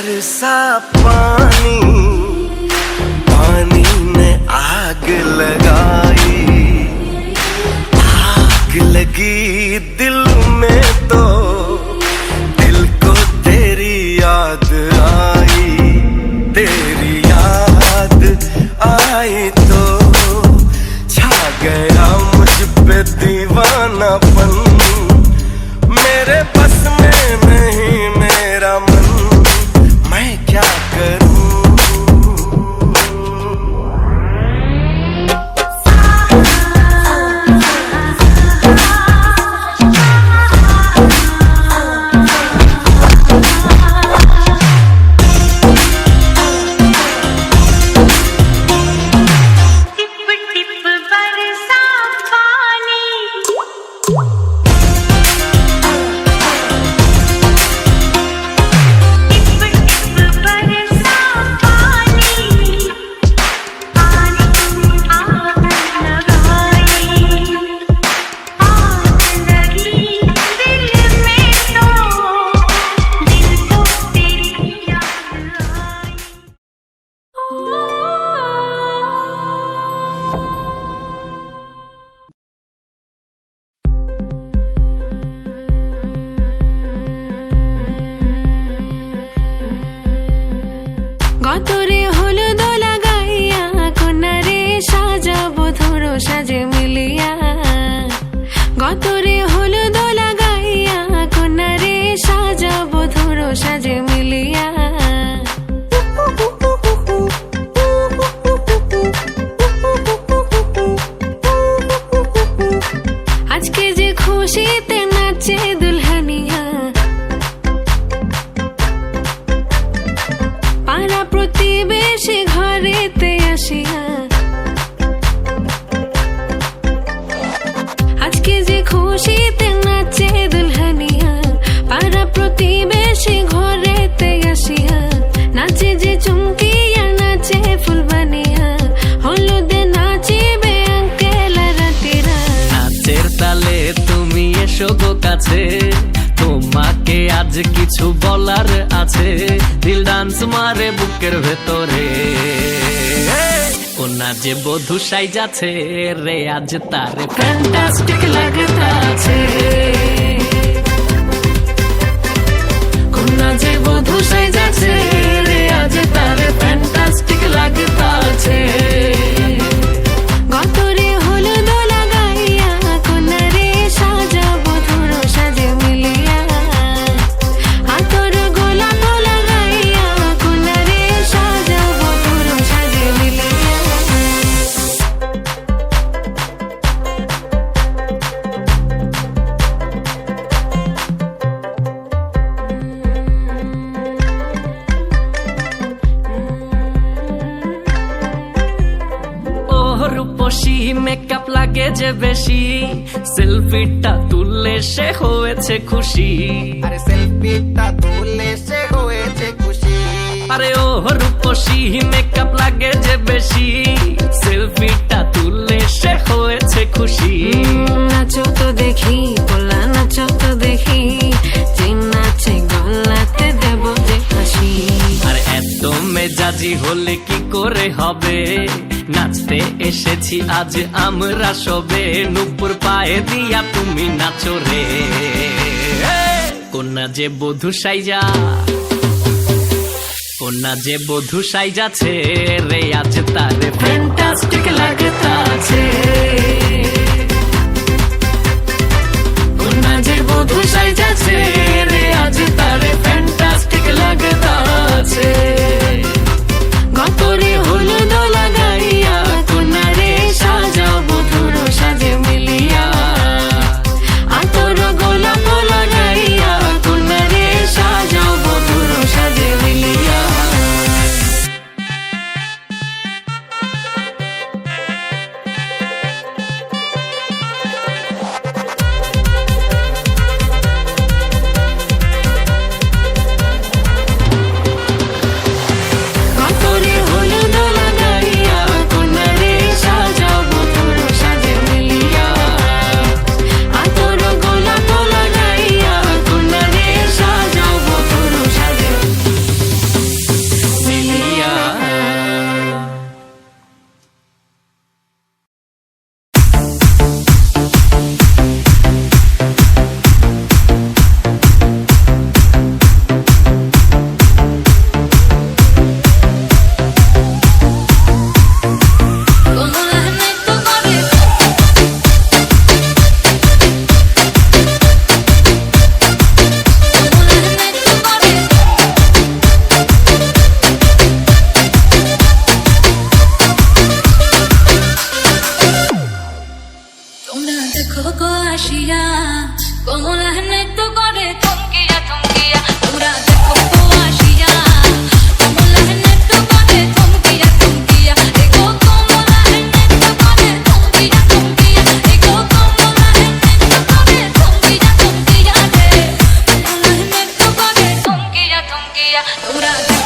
बरसा पानी, पानी ने आग लगाई, आग लगी दिल में तो दिल को तेरी याद आई, तेरी याद आई तो छा गया मुझ पे दीवानापन, मेरे बस में नहीं मेरा मन, मैं क्या करूं। গতরে হলুদ লাগাইয়া কোনারে সাজাবো ধরো সাজে মিলিয়া, গতরে হলুদ লাগাইয়া কোনারে সাজাবো ধরো সাজে মিলিয়া, আজকে যে খুশিতে নাচে দুলহানিয়া, পাড়া প্রতিবেশী ঘরেতে আসিয়া, আজকে যে খুশিতে নাচে দুলহানিয়া, পাড়া প্রতিবেশী ঘরেতে আসিয়া, নাচে যে চুমকিয়া নাচে ফুলবানিয়া, হলুদে নাচিবে আঙ্কেল রাতিরা, নাচের তালে তুমি এসো গো কাছে, তোমাকে আজ কিছু বলার আছে, দিল ডান্স মারে বুকের ভেতরে, কোনা যে বধূ সাইজাছে রে আজ তারে ফ্যান্টাস্টিক লাগতাছে, কোনা যে বধূ সাইজাছে রে আজ তারে ফ্যান্টাস্টিক লাগতাছে। গতরে হলুদ লাগাইয়া কোনারে সাজাবো ধরো সাজে মিলিয়া, আতর গোলাপ লাগাইয়া কোনারে সাজাবো ধরো সাজে মিলিয়া, রূপসী মেকআপ লাগে যে বেশি, সেলফিটা তুললে সে হয়েছে খুশি, আরে সেলফিটা তুলে সে হয়েছে খুশি, আরে ও রূপসী মেকআপ লাগে যে বেশি, সেলফিটা তুললে সে হয়েছে খুশি, নাচো তো দেখি পোলা নাচো তো দেখি, যে নাচে গলাতে দেব যে হাসি, আর এত মেজাজি হলে কি করে হবে, নাচতে এসেছি আজ আমরা সবে, নুপুর পায়ে দিয়া তুমি নাচো রে, কোনা যে বধূ সাইজা, কোনা যে বধূ সাইজাছে রে আজ তারে ফ্যান্টাস্টিক লাগতাছে, কোনা যে বধূ সাইজাছে রে আজ তারে ফ্যান্টাস্টিক লাগতাছে, গতরে হলুদ লাগাইয়া কোনারে সাজাবো ধরো সাজে মিলিয়া, আতর গোলাপ লাগাইয়া কোনারে সাজাবো ধরো সাজে মিলিয়া,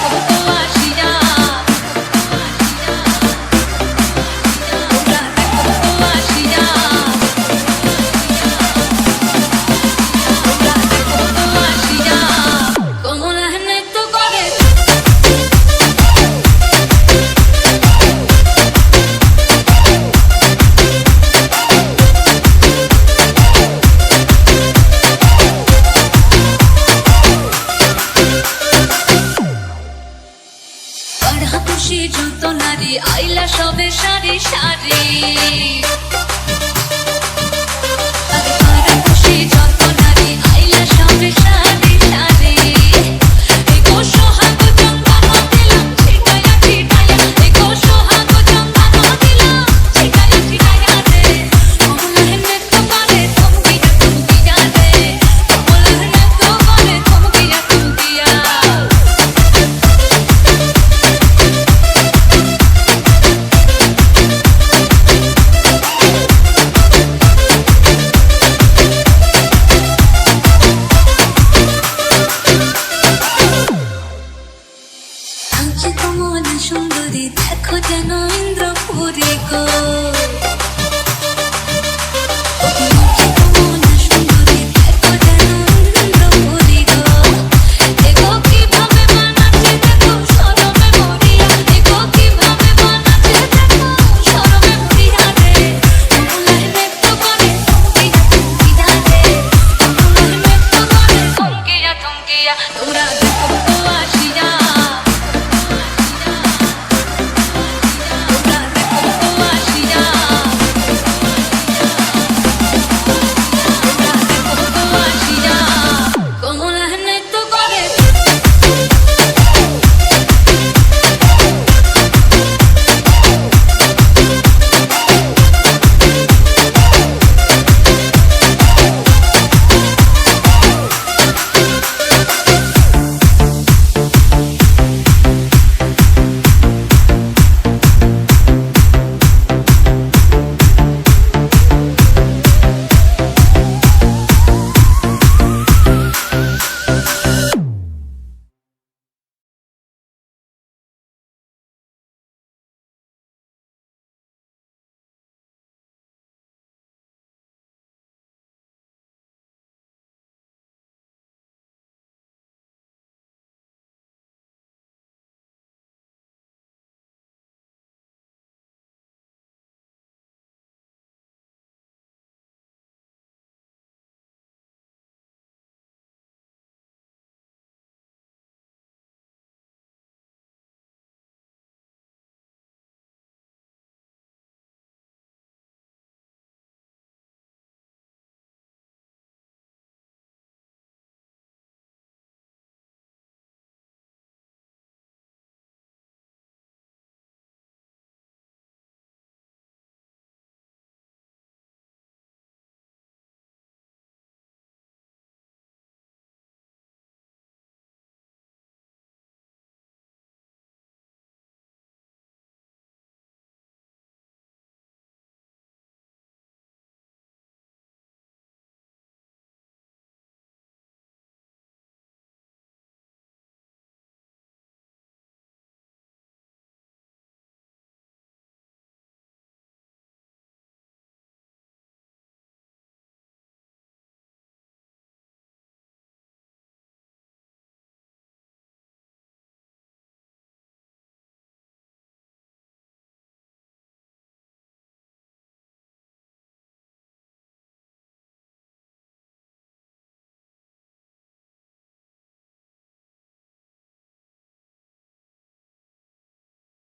দেখো তো আসিয়া তোমরা দেখো তো আসিয়া তোমরা দেখো তো আসিয়া কমলা নৃত্য করে খুশি যত নারী আইলা সবে সারি সারি খুশি যত নারী আইলা সবে সারি সারি এগো সোহাগ জঙ্গানো দিলাম ছিটায়া ছিটায়া এগো সোহাগ জঙ্গানো দিলাম ছিটায়া ছিটায়া রে কমলা নৃত্য করে থমকিয়া রে কমলা নৃত্য করে থমকিয়া কমলা সুন্দরী দেখো যেন ইন্দ্রপুরী গো